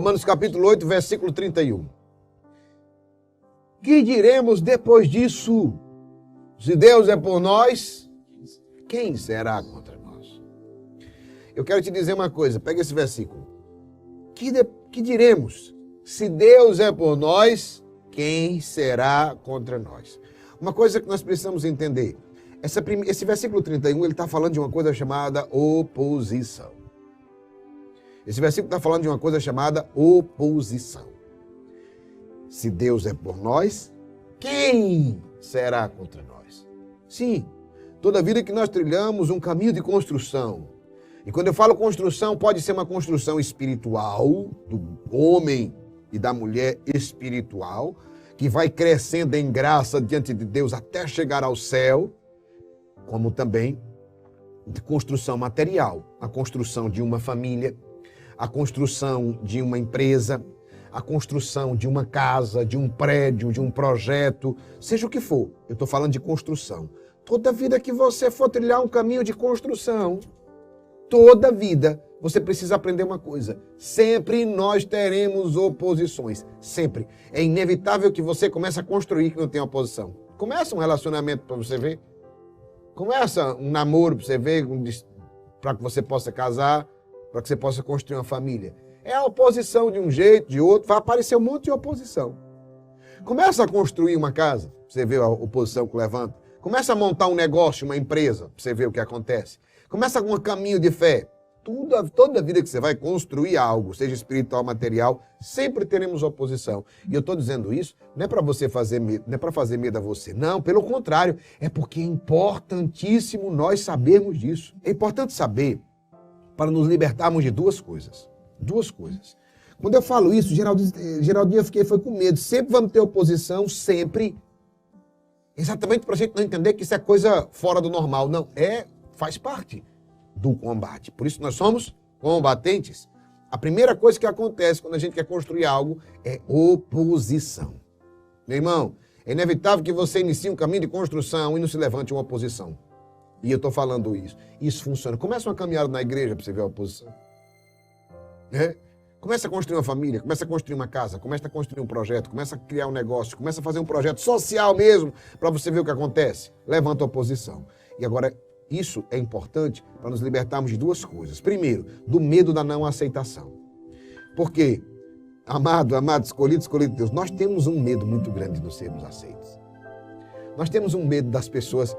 Romanos capítulo 8, versículo 31. Que diremos depois disso? Se Deus é por nós, quem será contra nós? Eu quero te dizer uma coisa, pega esse versículo. Que diremos? Se Deus é por nós, quem será contra nós? Uma coisa que nós precisamos entender. Esse versículo 31, ele está falando de uma coisa chamada oposição. Esse versículo está falando de uma coisa chamada oposição. Se Deus é por nós, quem será contra nós? Sim, toda vida que nós trilhamos um caminho de construção. E quando eu falo construção, pode ser uma construção espiritual, do homem e da mulher espiritual, que vai crescendo em graça diante de Deus até chegar ao céu, como também de construção material, a construção de uma família, a construção de uma empresa, a construção de uma casa, de um prédio, de um projeto, seja o que for. Eu estou falando de construção. Toda vida que você for trilhar um caminho de construção, toda vida, você precisa aprender uma coisa. Sempre nós teremos oposições. Sempre. É inevitável que você comece a construir que não tem oposição. Começa um relacionamento para você ver. Começa um namoro para você ver, para que você possa casar, para que você possa construir uma família. É a oposição de um jeito, de outro, vai aparecer um monte de oposição. Começa a construir uma casa, para você ver a oposição que levanta. Começa a montar um negócio, uma empresa, para você ver o que acontece. Começa com um caminho de fé. Toda vida que você vai construir algo, seja espiritual, material, sempre teremos oposição. E eu estou dizendo isso, não é para você fazer medo, não é para fazer medo a você. Não, pelo contrário, é porque é importantíssimo nós sabermos disso. É importante saber para nos libertarmos de duas coisas. Duas coisas. Quando eu falo isso, Geraldinho, eu fiquei com medo. Sempre vamos ter oposição, sempre. Exatamente para a gente não entender que isso é coisa fora do normal. Não, faz parte do combate. Por isso nós somos combatentes. A primeira coisa que acontece quando a gente quer construir algo é oposição. Meu irmão, é inevitável que você inicie um caminho de construção e não se levante uma oposição. E eu estou falando isso. Isso funciona. Começa uma caminhada na igreja para você ver a oposição. Começa a construir uma família, começa a construir uma casa, começa a construir um projeto, começa a criar um negócio, começa a fazer um projeto social mesmo para você ver o que acontece. Levanta a oposição. E agora, isso é importante para nos libertarmos de duas coisas. Primeiro, do medo da não aceitação. Porque, amado, escolhido de Deus, nós temos um medo muito grande de não sermos aceitos. Nós temos um medo das pessoas,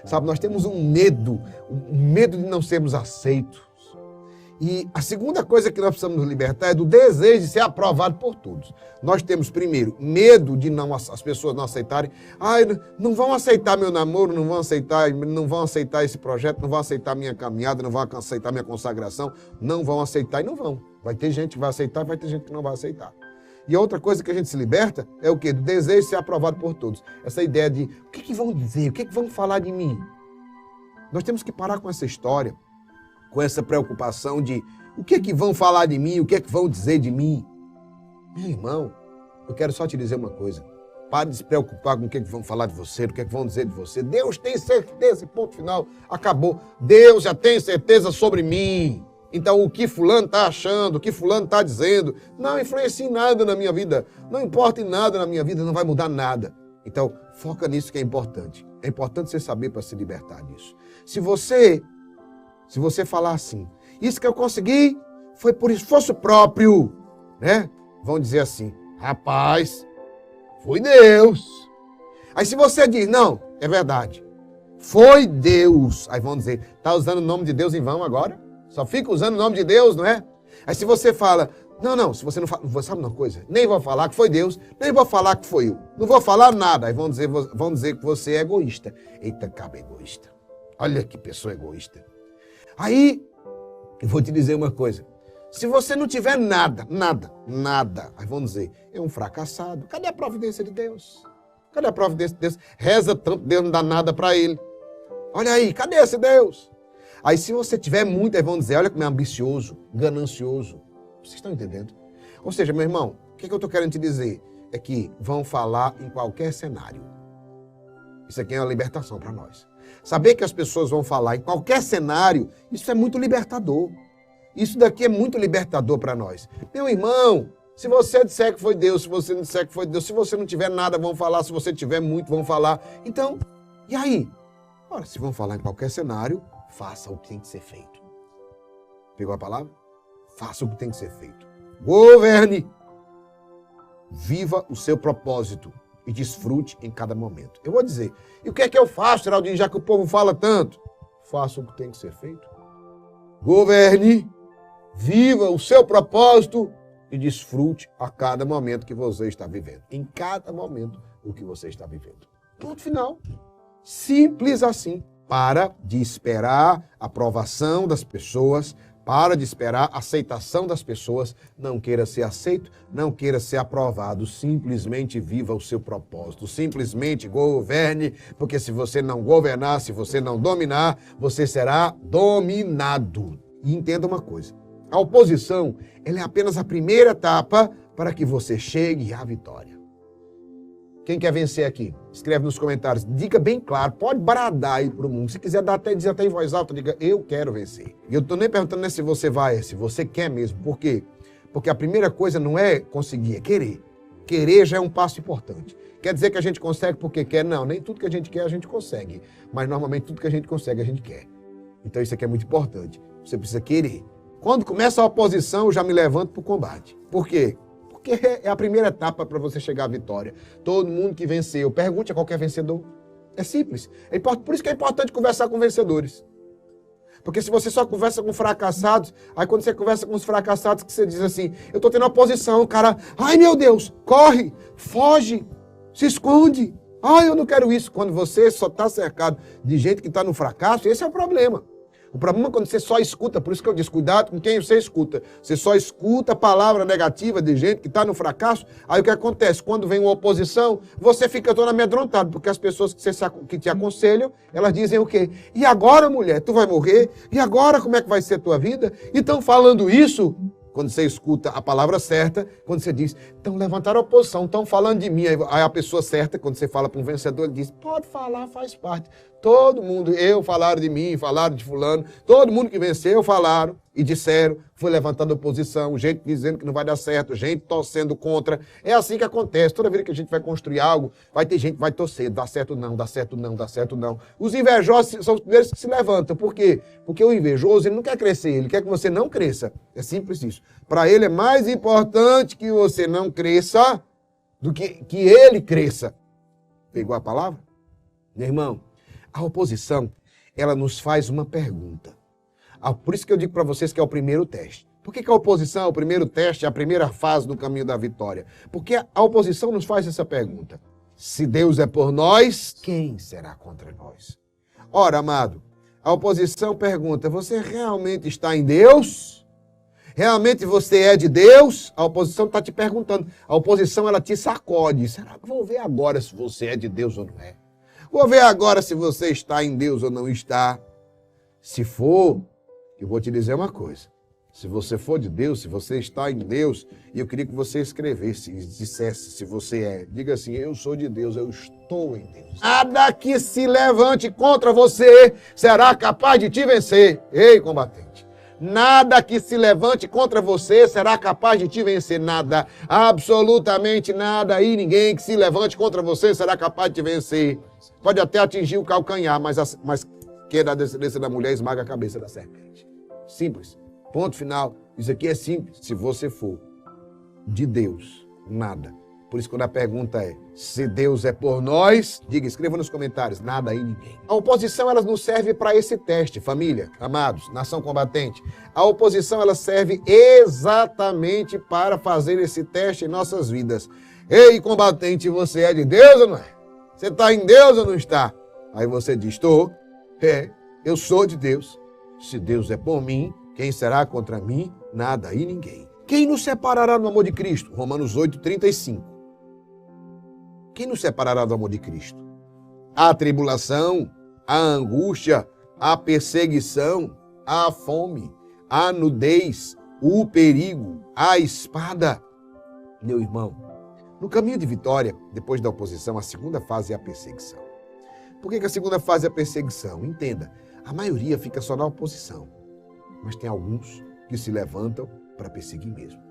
sabe? Nós temos um medo de não sermos aceitos. E a segunda coisa que nós precisamos nos libertar é do desejo de ser aprovado por todos. Nós temos, primeiro, medo de as pessoas não aceitarem. Não vão aceitar meu namoro, não vão aceitar esse projeto, não vão aceitar minha caminhada, não vão aceitar minha consagração, não vão aceitar e não vão. Vai ter gente que vai aceitar, vai ter gente que não vai aceitar. E a outra coisa que a gente se liberta é o quê? Do desejo de ser aprovado por todos. Essa ideia de o que vão dizer, o que vão falar de mim? Nós temos que parar com essa história, com essa preocupação de o que vão falar de mim, o que vão dizer de mim. Meu irmão, eu quero só te dizer uma coisa. Pare de se preocupar com o que vão falar de você, o que vão dizer de você. Deus tem certeza, ponto final, acabou. Deus já tem certeza sobre mim. Então o que fulano está achando, o que fulano está dizendo, não influencia em nada na minha vida. Não importa em nada na minha vida, não vai mudar nada. Então foca nisso que é importante. É importante você saber para se libertar disso. Se você falar assim, isso que eu consegui foi por esforço próprio, né? Vão dizer assim, rapaz, foi Deus. Aí se você diz, não, é verdade, foi Deus. Aí vão dizer, tá usando o nome de Deus em vão agora? Só fica usando o nome de Deus, não é? Aí se você fala, não, se você não fala, sabe uma coisa? Nem vou falar que foi Deus, nem vou falar que foi eu. Não vou falar nada. Aí vão dizer que você é egoísta. Eita, cabo egoísta. Olha que pessoa egoísta. Aí, eu vou te dizer uma coisa. Se você não tiver nada, aí vão dizer, é um fracassado. Cadê a providência de Deus? Cadê a providência de Deus? Reza tanto, Deus não dá nada para ele. Olha aí, cadê esse Deus? Aí se você tiver muito, aí vão dizer, olha como é ambicioso, ganancioso. Vocês estão entendendo? Ou seja, meu irmão, o que eu estou querendo te dizer? É que vão falar em qualquer cenário. Isso aqui é uma libertação para nós. Saber que as pessoas vão falar em qualquer cenário, isso é muito libertador. Isso daqui é muito libertador para nós. Meu irmão, se você disser que foi Deus, se você não disser que foi Deus, se você não tiver nada, vão falar, se você tiver muito, vão falar. Então, e aí? Ora, se vão falar em qualquer cenário, faça o que tem que ser feito. Pegou a palavra? Faça o que tem que ser feito. Governe. Viva o seu propósito e desfrute em cada momento. Eu vou dizer, e o que é que eu faço, Geraldinho, já que o povo fala tanto? Faça o que tem que ser feito. Governe, viva o seu propósito e desfrute a cada momento que você está vivendo. Em cada momento o que você está vivendo. Ponto final. Simples assim. Para de esperar a aprovação das pessoas, para de esperar a aceitação das pessoas. Não queira ser aceito, não queira ser aprovado. Simplesmente viva o seu propósito. Simplesmente governe, porque se você não governar, se você não dominar, você será dominado. E entenda uma coisa. A oposição, ela é apenas a primeira etapa para que você chegue à vitória. Quem quer vencer aqui? Escreve nos comentários. Diga bem claro, pode bradar aí para o mundo. Se quiser dizer até em voz alta, diga, eu quero vencer. E eu estou nem perguntando se você vai, é se você quer mesmo. Por quê? Porque a primeira coisa não é conseguir, é querer. Querer já é um passo importante. Quer dizer que a gente consegue porque quer? Não, nem tudo que a gente quer a gente consegue. Mas normalmente tudo que a gente consegue a gente quer. Então isso aqui é muito importante. Você precisa querer. Quando começa a oposição, eu já me levanto para o combate. Por quê? Porque é a primeira etapa para você chegar à vitória. Todo mundo que venceu, pergunte a qualquer vencedor. É simples. Por isso que é importante conversar com vencedores. Porque se você só conversa com fracassados, aí quando você conversa com os fracassados, que você diz assim, eu estou tendo oposição, o cara, ai meu Deus, corre, foge, se esconde. Ai, eu não quero isso. Quando você só está cercado de gente que está no fracasso, esse é o problema. O problema é quando você só escuta, por isso que eu disse, cuidado com quem você escuta. Você só escuta a palavra negativa de gente que está no fracasso, aí o que acontece? Quando vem uma oposição, você fica todo amedrontado, porque as pessoas que te aconselham, elas dizem o quê? E agora, mulher, tu vai morrer? E agora, como é que vai ser a tua vida? E estão falando isso, quando você escuta a palavra certa, quando você diz, estão levantando a oposição, estão falando de mim, aí a pessoa certa, quando você fala para um vencedor, ele diz, pode falar, faz parte. Todo mundo, falaram de mim, falaram de fulano, todo mundo que venceu falaram e disseram, foi levantando oposição, gente dizendo que não vai dar certo, gente torcendo contra. É assim que acontece, toda vez que a gente vai construir algo, vai ter gente que vai torcer, dá certo não, dá certo não, dá certo não. Os invejosos são os primeiros que se levantam, por quê? Porque o invejoso, ele não quer crescer, ele quer que você não cresça, é simples isso. Para ele é mais importante que você não cresça do que ele cresça. Pegou a palavra? Meu irmão, a oposição, ela nos faz uma pergunta. Por isso que eu digo para vocês que é o primeiro teste. Por que a oposição é o primeiro teste, é a primeira fase do caminho da vitória? Porque a oposição nos faz essa pergunta. Se Deus é por nós, quem será contra nós? Ora, amado, a oposição pergunta, você realmente está em Deus? Realmente você é de Deus? A oposição está te perguntando. A oposição, ela te sacode. Será que vou ver agora se você é de Deus ou não é? Vou ver agora se você está em Deus ou não está. Se for, eu vou te dizer uma coisa. Se você for de Deus, se você está em Deus, e eu queria que você escrevesse e dissesse se você é. Diga assim, eu sou de Deus, eu estou em Deus. Nada que se levante contra você será capaz de te vencer. Ei, combatente. Nada que se levante contra você será capaz de te vencer. Nada, absolutamente nada. E ninguém que se levante contra você será capaz de te vencer. Pode até atingir o calcanhar, mas quem é da descendência da mulher esmaga a cabeça da serpente. Simples. Ponto final. Isso aqui é simples. Se você for de Deus, nada. Por isso, quando a pergunta é, se Deus é por nós, diga, escreva nos comentários, nada e ninguém. A oposição, ela nos serve para esse teste, família, amados, nação combatente. A oposição, ela serve exatamente para fazer esse teste em nossas vidas. Ei, combatente, você é de Deus ou não é? Você está em Deus ou não está? Aí você diz, estou. Eu sou de Deus. Se Deus é por mim, quem será contra mim? Nada e ninguém. Quem nos separará do amor de Cristo? Romanos 8:35. Quem nos separará do amor de Cristo? A tribulação, a angústia, a perseguição, a fome, a nudez, o perigo, a espada. Meu irmão, no caminho de vitória, depois da oposição, a segunda fase é a perseguição. Por que a segunda fase é a perseguição? Entenda, a maioria fica só na oposição. Mas tem alguns que se levantam para perseguir mesmo.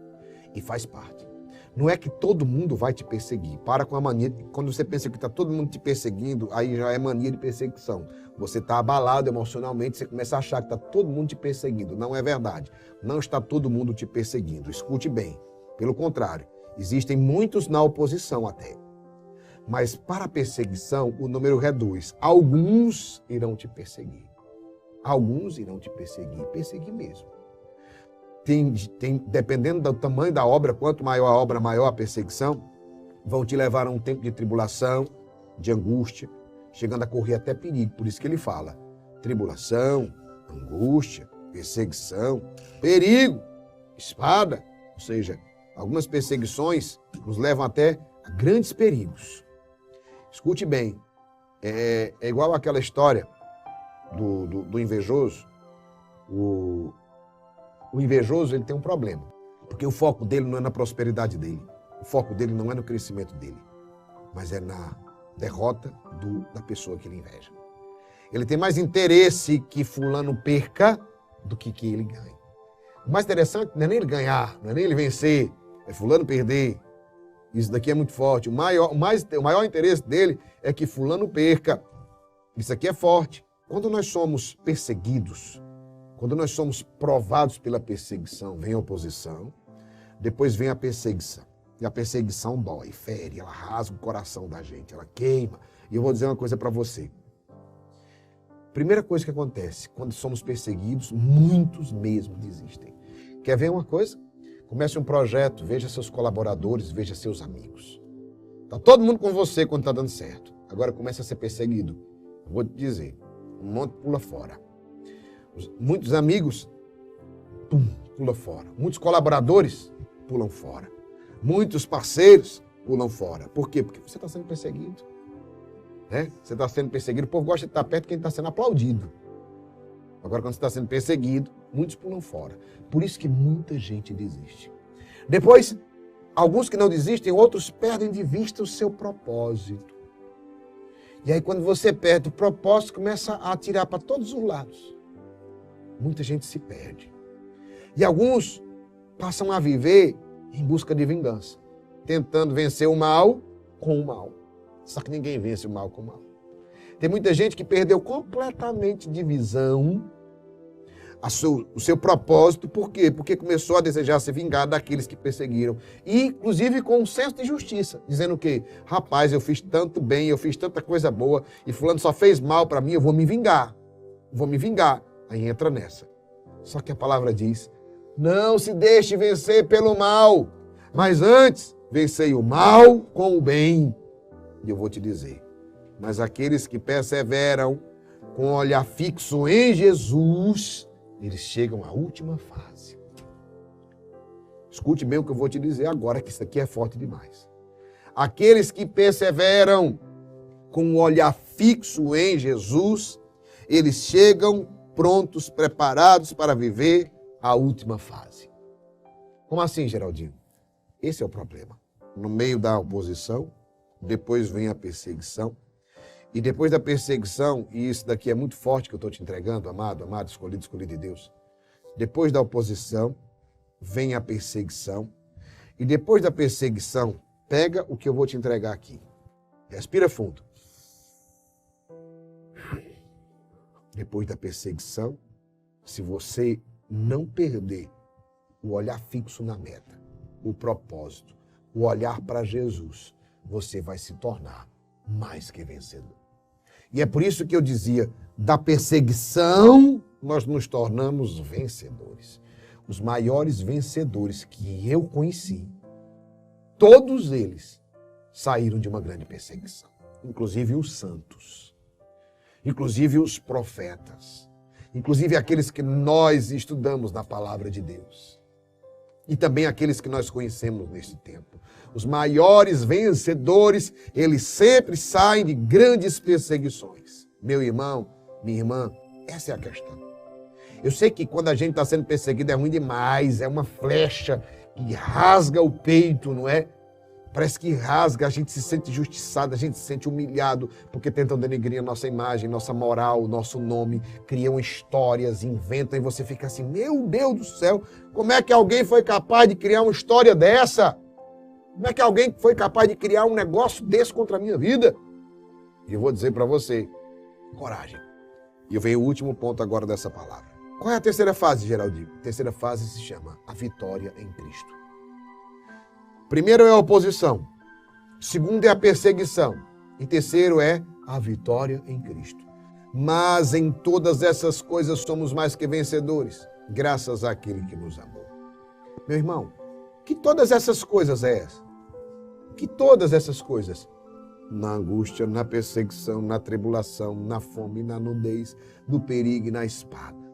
E faz parte. Não é que todo mundo vai te perseguir. Para com a mania. Quando você pensa que está todo mundo te perseguindo, aí já é mania de perseguição. Você está abalado emocionalmente, você começa a achar que está todo mundo te perseguindo. Não é verdade. Não está todo mundo te perseguindo. Escute bem. Pelo contrário, existem muitos na oposição até. Mas para a perseguição, o número reduz. Alguns irão te perseguir. Alguns irão te perseguir. Perseguir mesmo. Dependendo do tamanho da obra, quanto maior a obra, maior a perseguição, vão te levar a um tempo de tribulação, de angústia, chegando a correr até perigo. Por isso que ele fala, tribulação, angústia, perseguição, perigo, espada. Ou seja, algumas perseguições nos levam até a grandes perigos. Escute bem, é igual aquela história do invejoso. O invejoso, ele tem um problema, porque o foco dele não é na prosperidade dele, o foco dele não é no crescimento dele, mas é na derrota da pessoa que ele inveja. Ele tem mais interesse que fulano perca do que ele ganhe. O mais interessante não é nem ele ganhar, não é nem ele vencer, é fulano perder. Isso daqui é muito forte. O maior interesse dele é que fulano perca. Isso aqui é forte. Quando nós somos perseguidos, quando nós somos provados pela perseguição, vem a oposição, depois vem a perseguição. E a perseguição dói, fere, ela rasga o coração da gente, ela queima. E eu vou dizer uma coisa para você. Primeira coisa que acontece, quando somos perseguidos, muitos mesmo desistem. Quer ver uma coisa? Comece um projeto, veja seus colaboradores, veja seus amigos. Está todo mundo com você quando está dando certo. Agora começa a ser perseguido. Eu vou te dizer, um monte pula fora. Muitos amigos, pula fora. Muitos colaboradores, pulam fora. Muitos parceiros, pulam fora. Por quê? Porque você está sendo perseguido. Né? Você está sendo perseguido, o povo gosta de estar perto de quem está sendo aplaudido. Agora, quando você está sendo perseguido, muitos pulam fora. Por isso que muita gente desiste. Depois, alguns que não desistem, outros perdem de vista o seu propósito. E aí, quando você perde o propósito, começa a atirar para todos os lados. Muita gente se perde. E alguns passam a viver em busca de vingança, tentando vencer o mal com o mal. Só que ninguém vence o mal com o mal. Tem muita gente que perdeu completamente de visão o seu propósito. Por quê? Porque começou a desejar se vingar daqueles que perseguiram. E, inclusive, com um senso de justiça. Dizendo o quê? Rapaz, eu fiz tanto bem, eu fiz tanta coisa boa, e fulano só fez mal para mim, eu vou me vingar. Vou me vingar. Aí entra nessa. Só que a palavra diz, não se deixe vencer pelo mal, mas antes, vencei o mal com o bem. E eu vou te dizer, mas aqueles que perseveram com o olhar fixo em Jesus, eles chegam à última fase. Escute bem o que eu vou te dizer agora, que isso aqui é forte demais. Aqueles que perseveram com o olhar fixo em Jesus, eles chegam prontos, preparados para viver a última fase. Como assim, Geraldinho? Esse é o problema. No meio da oposição, depois vem a perseguição. E depois da perseguição, e isso daqui é muito forte que eu estou te entregando, amado, escolhido de Deus. Depois da oposição, vem a perseguição. E depois da perseguição, pega o que eu vou te entregar aqui. Respira fundo. Depois da perseguição, se você não perder o olhar fixo na meta, o propósito, o olhar para Jesus, você vai se tornar mais que vencedor. E é por isso que eu dizia, da perseguição, nós nos tornamos vencedores. Os maiores vencedores que eu conheci, todos eles saíram de uma grande perseguição. Inclusive os santos. Inclusive os profetas, inclusive aqueles que nós estudamos na palavra de Deus, e também aqueles que nós conhecemos neste tempo. Os maiores vencedores, eles sempre saem de grandes perseguições. Meu irmão, minha irmã, essa é a questão. Eu sei que quando a gente está sendo perseguido é ruim demais, é uma flecha que rasga o peito, não é? Parece que rasga, a gente se sente injustiçado, a gente se sente humilhado, porque tentam denegrir a nossa imagem, nossa moral, nosso nome, criam histórias, inventam, e você fica assim, meu Deus do céu, como é que alguém foi capaz de criar uma história dessa? Como é que alguém foi capaz de criar um negócio desse contra a minha vida? E eu vou dizer para você, coragem. E eu venho o último ponto agora dessa palavra. Qual é a terceira fase, Geraldinho? A terceira fase se chama a vitória em Cristo. Primeiro é a oposição, segundo é a perseguição e terceiro é a vitória em Cristo. Mas em todas essas coisas somos mais que vencedores, graças àquele que nos amou. Meu irmão, que todas essas coisas é essa? Que todas essas coisas? Na angústia, na perseguição, na tribulação, na fome, na nudez, no perigo e na espada.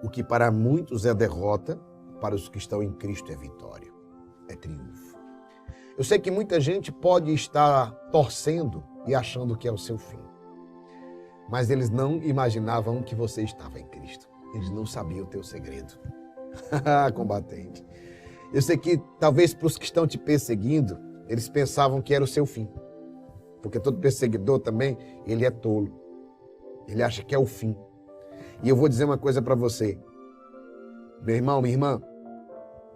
O que para muitos é derrota, para os que estão em Cristo é vitória. É triunfo. Eu sei que muita gente pode estar torcendo e achando que é o seu fim. Mas eles não imaginavam que você estava em Cristo. Eles não sabiam o teu segredo. Combatente. Eu sei que talvez para os que estão te perseguindo, eles pensavam que era o seu fim. Porque todo perseguidor também, ele é tolo. Ele acha que é o fim. E eu vou dizer uma coisa para você. Meu irmão, minha irmã,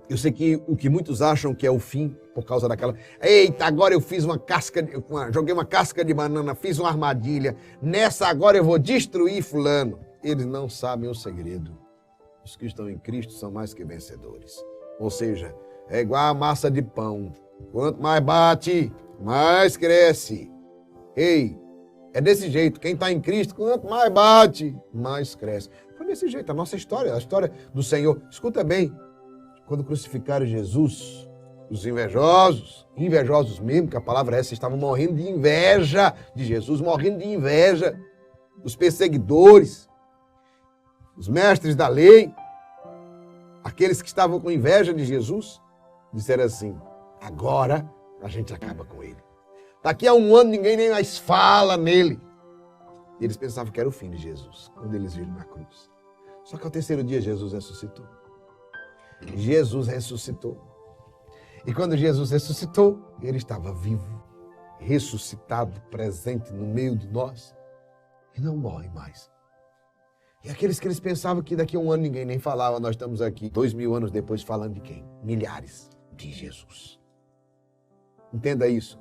eu sei que o que muitos acham que é o fim, por causa daquela... Eita, agora eu fiz joguei uma casca de banana, fiz uma armadilha. Nessa agora eu vou destruir fulano. Eles não sabem o segredo. Os que estão em Cristo são mais que vencedores. Ou seja, é igual a massa de pão. Quanto mais bate, mais cresce. Ei, é desse jeito. Quem está em Cristo, quanto mais bate, mais cresce. Foi desse jeito, a nossa história, a história do Senhor. Escuta bem. Quando crucificaram Jesus, os invejosos mesmo, que a palavra é essa, estavam morrendo de inveja de Jesus, morrendo de inveja. Os perseguidores, os mestres da lei, aqueles que estavam com inveja de Jesus, disseram assim, agora a gente acaba com ele. Daqui a um ano ninguém nem mais fala nele. E eles pensavam que era o fim de Jesus, quando eles viram na cruz. Só que ao terceiro dia Jesus ressuscitou. Jesus ressuscitou. E quando Jesus ressuscitou, ele estava vivo, ressuscitado, presente no meio de nós. E não morre mais. E aqueles que eles pensavam que daqui a um ano ninguém nem falava, nós estamos aqui 2000 anos depois falando de quem? Milhares de Jesus. Entenda isso.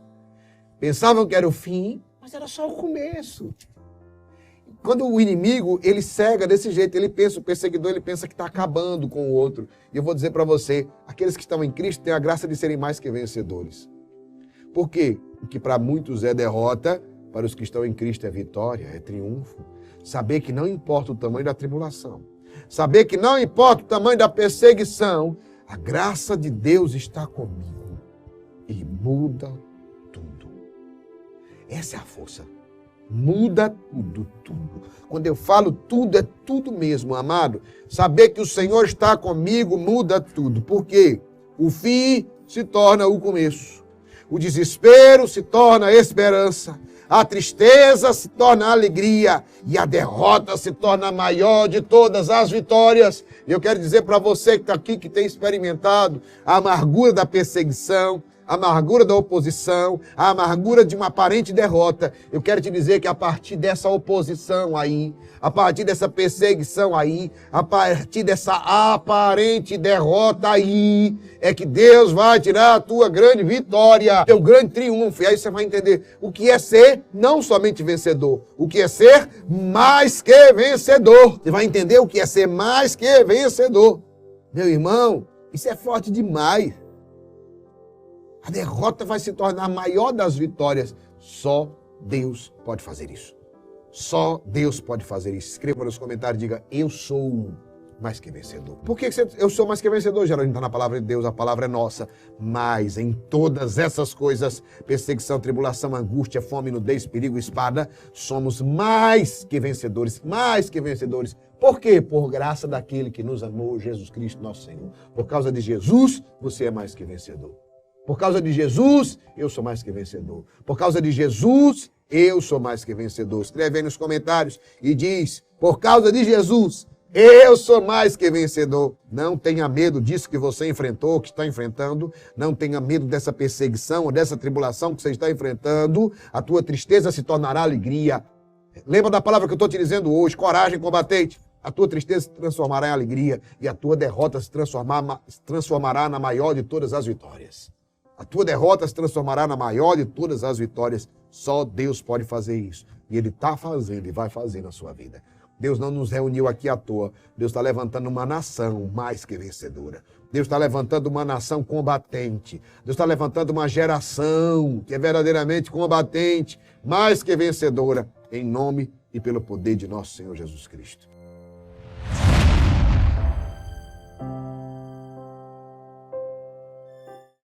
Pensavam que era o fim, mas era só o começo. Quando o inimigo, ele cega desse jeito, ele pensa, o perseguidor, ele pensa que está acabando com o outro. E eu vou dizer para você, aqueles que estão em Cristo têm a graça de serem mais que vencedores. Por quê? O que para muitos é derrota, para os que estão em Cristo é vitória, é triunfo. Saber que não importa o tamanho da tribulação, saber que não importa o tamanho da perseguição, a graça de Deus está comigo e muda tudo. Essa é a força. Muda tudo, tudo. Quando eu falo tudo, é tudo mesmo, amado. Saber que o Senhor está comigo muda tudo. Por quê? O fim se torna o começo. O desespero se torna a esperança. A tristeza se torna a alegria. E a derrota se torna a maior de todas as vitórias. Eu quero dizer para você que está aqui, que tem experimentado a amargura da perseguição, a amargura da oposição, a amargura de uma aparente derrota. Eu quero te dizer que a partir dessa oposição aí, a partir dessa perseguição aí, a partir dessa aparente derrota aí, é que Deus vai tirar a tua grande vitória, teu grande triunfo. E aí você vai entender o que é ser não somente vencedor, o que é ser mais que vencedor. Você vai entender o que é ser mais que vencedor. Meu irmão, isso é forte demais. A derrota vai se tornar a maior das vitórias. Só Deus pode fazer isso. Só Deus pode fazer isso. Escreva nos comentários e diga, eu sou mais que vencedor. Por que eu sou mais que vencedor? Geralmente está na palavra de Deus, a palavra é nossa. Mas em todas essas coisas, perseguição, tribulação, angústia, fome, nudez, perigo, espada, somos mais que vencedores. Mais que vencedores. Por quê? Por graça daquele que nos amou, Jesus Cristo, nosso Senhor. Por causa de Jesus, você é mais que vencedor. Por causa de Jesus, eu sou mais que vencedor. Por causa de Jesus, eu sou mais que vencedor. Escreve aí nos comentários e diz, por causa de Jesus, Eu sou mais que vencedor. Não tenha medo disso que você enfrentou, que está enfrentando. Não tenha medo dessa perseguição ou dessa tribulação que você está enfrentando. A tua tristeza se tornará alegria. Lembra da palavra que eu estou te dizendo hoje? Coragem combatente. A tua tristeza se transformará em alegria e a tua derrota se transformará na maior de todas as vitórias. A tua derrota se transformará na maior de todas as vitórias. Só Deus pode fazer isso. E Ele está fazendo e vai fazer na sua vida. Deus não nos reuniu aqui à toa. Deus está levantando uma nação mais que vencedora. Deus está levantando uma nação combatente. Deus está levantando uma geração que é verdadeiramente combatente, mais que vencedora, em nome e pelo poder de nosso Senhor Jesus Cristo.